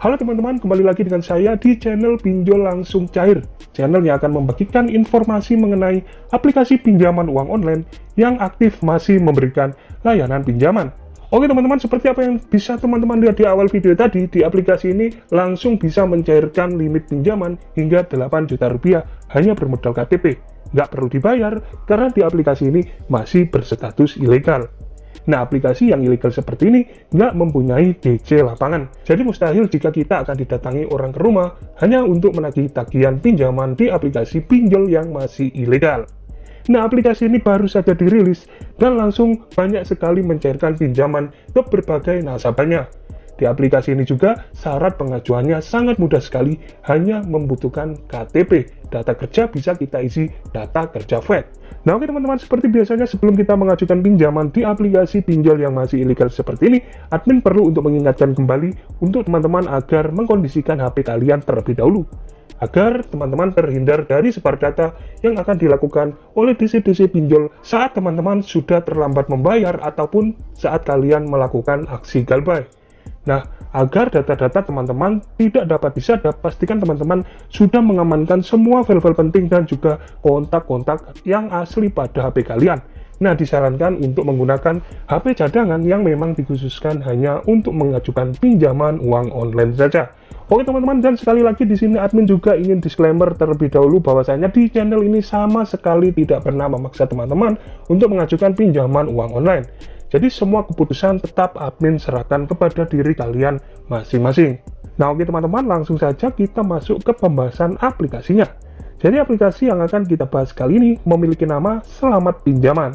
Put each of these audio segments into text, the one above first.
Halo teman-teman, kembali lagi dengan saya di channel Pinjol Langsung Cair. Channel yang akan membagikan informasi mengenai aplikasi pinjaman uang online yang aktif masih memberikan layanan pinjaman. Oke teman-teman, seperti apa yang bisa teman-teman lihat di awal video tadi, di aplikasi ini langsung bisa mencairkan limit pinjaman hingga 8 juta rupiah hanya bermodal KTP. Nggak perlu dibayar karena di aplikasi ini masih berstatus ilegal. Nah, aplikasi yang ilegal seperti ini nggak mempunyai DC lapangan. Jadi mustahil jika kita akan didatangi orang ke rumah hanya untuk menagih tagihan pinjaman di aplikasi pinjol yang masih ilegal. Nah, aplikasi ini baru saja dirilis dan langsung banyak sekali mencairkan pinjaman ke berbagai nasabahnya. Di aplikasi ini juga syarat pengajuannya sangat mudah sekali, hanya membutuhkan KTP. Data kerja bisa kita isi data kerja VET. Nah oke teman-teman, seperti biasanya sebelum kita mengajukan pinjaman di aplikasi pinjol yang masih ilegal seperti ini, admin perlu untuk mengingatkan kembali untuk teman-teman agar mengkondisikan HP kalian terlebih dahulu, agar teman-teman terhindar dari sebar data yang akan dilakukan oleh DC-DC pinjol saat teman-teman sudah terlambat membayar ataupun saat kalian melakukan aksi galbay. Nah, agar data-data teman-teman tidak dapat disadap, pastikan teman-teman sudah mengamankan semua file-file penting dan juga kontak-kontak yang asli pada HP kalian. Nah, disarankan untuk menggunakan HP cadangan yang memang dikhususkan hanya untuk mengajukan pinjaman uang online saja. Oke teman-teman, dan sekali lagi di sini admin juga ingin disclaimer terlebih dahulu bahwasanya di channel ini sama sekali tidak pernah memaksa teman-teman untuk mengajukan pinjaman uang online. Jadi semua keputusan tetap admin serahkan kepada diri kalian masing-masing. Nah oke teman-teman, langsung saja kita masuk ke pembahasan aplikasinya. Jadi aplikasi yang akan kita bahas kali ini memiliki nama Selamat Pinjaman.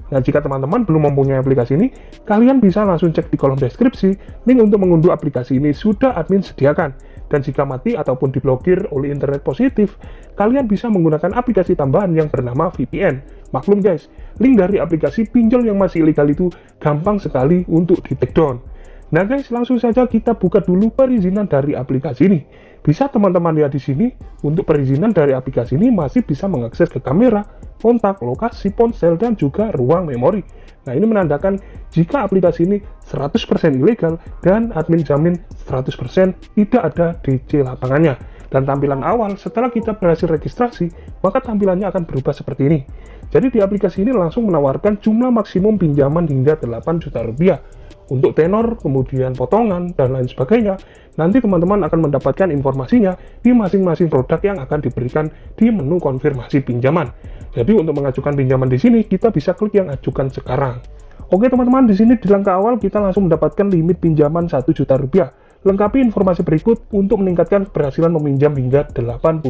Nah jika teman-teman belum mempunyai aplikasi ini, kalian bisa langsung cek di kolom deskripsi, link untuk mengunduh aplikasi ini sudah admin sediakan. Dan jika mati ataupun diblokir oleh internet positif, kalian bisa menggunakan aplikasi tambahan yang bernama VPN. Maklum guys, link dari aplikasi pinjol yang masih ilegal itu gampang sekali untuk di take down. Nah guys, langsung saja kita buka dulu perizinan dari aplikasi ini. Bisa teman-teman lihat di sini, untuk perizinan dari aplikasi ini masih bisa mengakses ke kamera, kontak, lokasi, ponsel, dan juga ruang memori. Nah ini menandakan jika aplikasi ini 100% ilegal dan admin jamin 100% tidak ada DC lapangannya. Dan tampilan awal setelah kita berhasil registrasi, maka tampilannya akan berubah seperti ini. Jadi di aplikasi ini langsung menawarkan jumlah maksimum pinjaman hingga 8 juta rupiah. Untuk tenor, kemudian potongan, dan lain sebagainya, nanti teman-teman akan mendapatkan informasinya di masing-masing produk yang akan diberikan di menu konfirmasi pinjaman. Jadi untuk mengajukan pinjaman di sini, kita bisa klik yang ajukan sekarang. Oke teman-teman, di sini di langkah awal kita langsung mendapatkan limit pinjaman 1 juta rupiah. Lengkapi informasi berikut untuk meningkatkan keberhasilan meminjam hingga 80%.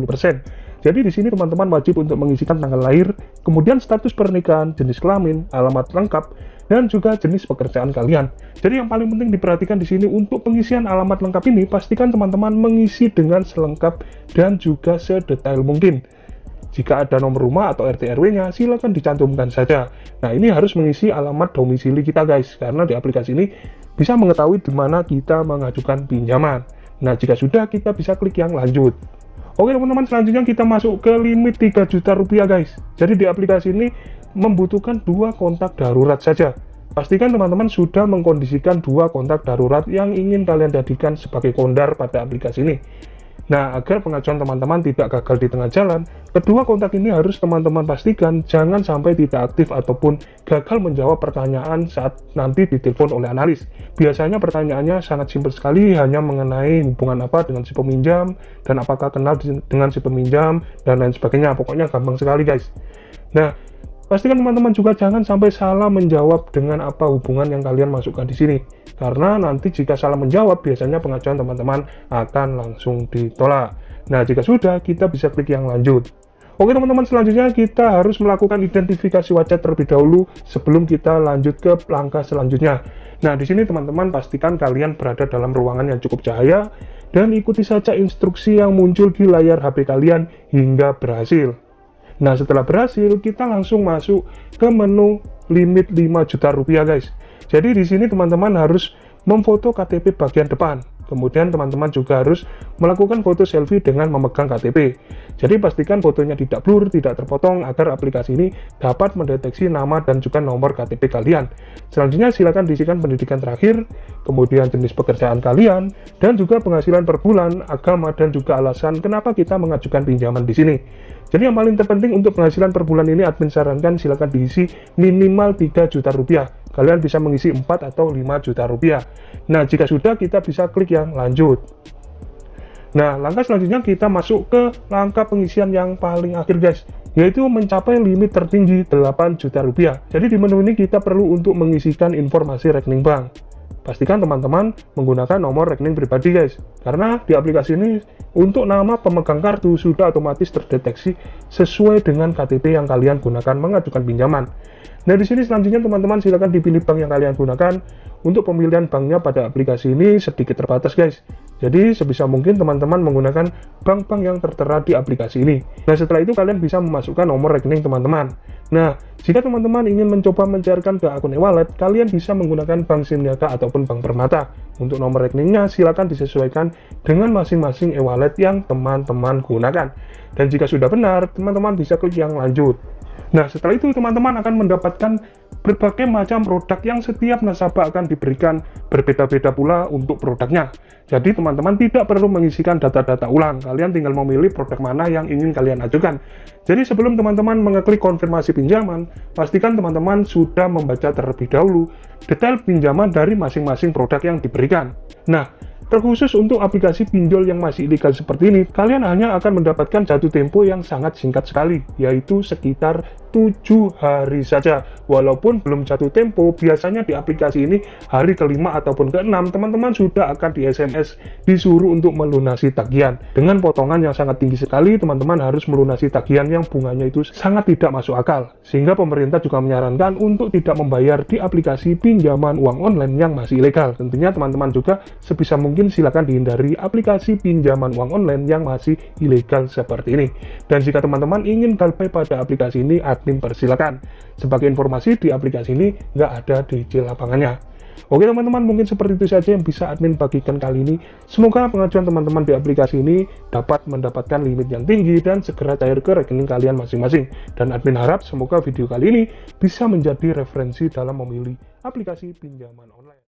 Jadi di sini teman-teman wajib untuk mengisikan tanggal lahir, kemudian status pernikahan, jenis kelamin, alamat lengkap, dan juga jenis pekerjaan kalian. Jadi yang paling penting diperhatikan di sini untuk pengisian alamat lengkap ini, pastikan teman-teman mengisi dengan selengkap dan juga sedetail mungkin. Jika ada nomor rumah atau RT RW-nya, silakan dicantumkan saja. Nah, ini harus mengisi alamat domisili kita guys, karena di aplikasi ini bisa mengetahui di mana kita mengajukan pinjaman. Nah, jika sudah, kita bisa klik yang lanjut. Oke teman-teman, selanjutnya kita masuk ke limit 3 juta rupiah guys. Jadi di aplikasi ini membutuhkan 2 kontak darurat saja. Pastikan teman-teman sudah mengkondisikan 2 kontak darurat yang ingin kalian jadikan sebagai kondar pada aplikasi ini. Nah, agar pengajuan teman-teman tidak gagal di tengah jalan, kedua kontak ini harus teman-teman pastikan jangan sampai tidak aktif ataupun gagal menjawab pertanyaan saat nanti ditelepon oleh analis. Biasanya pertanyaannya sangat simpel sekali, hanya mengenai hubungan apa dengan si peminjam, dan apakah kenal dengan si peminjam, dan lain sebagainya. Pokoknya gampang sekali guys. Nah, pastikan teman-teman juga jangan sampai salah menjawab dengan apa hubungan yang kalian masukkan di sini. Karena nanti jika salah menjawab, biasanya pengajuan teman-teman akan langsung ditolak. Nah, jika sudah, kita bisa klik yang lanjut. Oke teman-teman, selanjutnya kita harus melakukan identifikasi wajah terlebih dahulu sebelum kita lanjut ke langkah selanjutnya. Nah, di sini teman-teman pastikan kalian berada dalam ruangan yang cukup cahaya dan ikuti saja instruksi yang muncul di layar HP kalian hingga berhasil. Nah, setelah berhasil, kita langsung masuk ke menu limit 5 juta rupiah guys. Jadi di sini teman-teman harus memfoto KTP bagian depan. Kemudian teman-teman juga harus melakukan foto selfie dengan memegang KTP. Jadi pastikan fotonya tidak blur, tidak terpotong agar aplikasi ini dapat mendeteksi nama dan juga nomor KTP kalian. Selanjutnya silakan diisikan pendidikan terakhir, kemudian jenis pekerjaan kalian, dan juga penghasilan per bulan, agama, dan juga alasan kenapa kita mengajukan pinjaman di sini. Jadi yang paling terpenting untuk penghasilan per bulan ini admin sarankan silakan diisi minimal 3 juta rupiah. Kalian bisa mengisi 4 atau 5 juta rupiah. Nah, jika sudah kita bisa klik yang lanjut. Nah, langkah selanjutnya kita masuk ke langkah pengisian yang paling akhir guys, yaitu mencapai limit tertinggi 8 juta rupiah. Jadi di menu ini kita perlu untuk mengisikan informasi rekening bank. Pastikan teman-teman menggunakan nomor rekening pribadi guys, karena di aplikasi ini untuk nama pemegang kartu sudah otomatis terdeteksi sesuai dengan KTP yang kalian gunakan mengajukan pinjaman. Nah, di sini selanjutnya teman-teman silakan dipilih bank yang kalian gunakan. Untuk pemilihan banknya pada aplikasi ini sedikit terbatas guys. Jadi sebisa mungkin teman-teman menggunakan bank-bank yang tertera di aplikasi ini. Nah, setelah itu kalian bisa memasukkan nomor rekening teman-teman. Nah, jika teman-teman ingin mencoba mencairkan ke akun e-wallet, kalian bisa menggunakan bank Siniaga ataupun bank Permata. Untuk nomor rekeningnya silakan disesuaikan dengan masing-masing e-wallet yang teman-teman gunakan. Dan jika sudah benar, teman-teman bisa klik yang lanjut. Nah, setelah itu teman-teman akan mendapatkan berbagai macam produk yang setiap nasabah akan diberikan berbeda-beda pula untuk produknya. Jadi teman-teman tidak perlu mengisikan data-data ulang, kalian tinggal memilih produk mana yang ingin kalian ajukan. Jadi sebelum teman-teman mengeklik konfirmasi pinjaman, pastikan teman-teman sudah membaca terlebih dahulu detail pinjaman dari masing-masing produk yang diberikan. Nah, terkhusus untuk aplikasi pinjol yang masih ilegal seperti ini, kalian hanya akan mendapatkan jatuh tempo yang sangat singkat sekali, yaitu sekitar 7 hari saja. Walaupun belum jatuh tempo, biasanya di aplikasi ini hari ke-5 ataupun ke-6, teman-teman sudah akan di SMS disuruh untuk melunasi tagihan. Dengan potongan yang sangat tinggi sekali, teman-teman harus melunasi tagihan yang bunganya itu sangat tidak masuk akal. Sehingga pemerintah juga menyarankan untuk tidak membayar di aplikasi pinjaman uang online yang masih ilegal. Tentunya teman-teman juga sebisa mungkin silakan dihindari aplikasi pinjaman uang online yang masih ilegal seperti ini. Dan jika teman-teman ingin galpay pada aplikasi ini, admin persilakan. Sebagai informasi, di aplikasi ini nggak ada DJ lapangannya. Oke teman-teman, mungkin seperti itu saja yang bisa admin bagikan kali ini. Semoga pengajuan teman-teman di aplikasi ini dapat mendapatkan limit yang tinggi dan segera cair ke rekening kalian masing-masing. Dan admin harap semoga video kali ini bisa menjadi referensi dalam memilih aplikasi pinjaman online.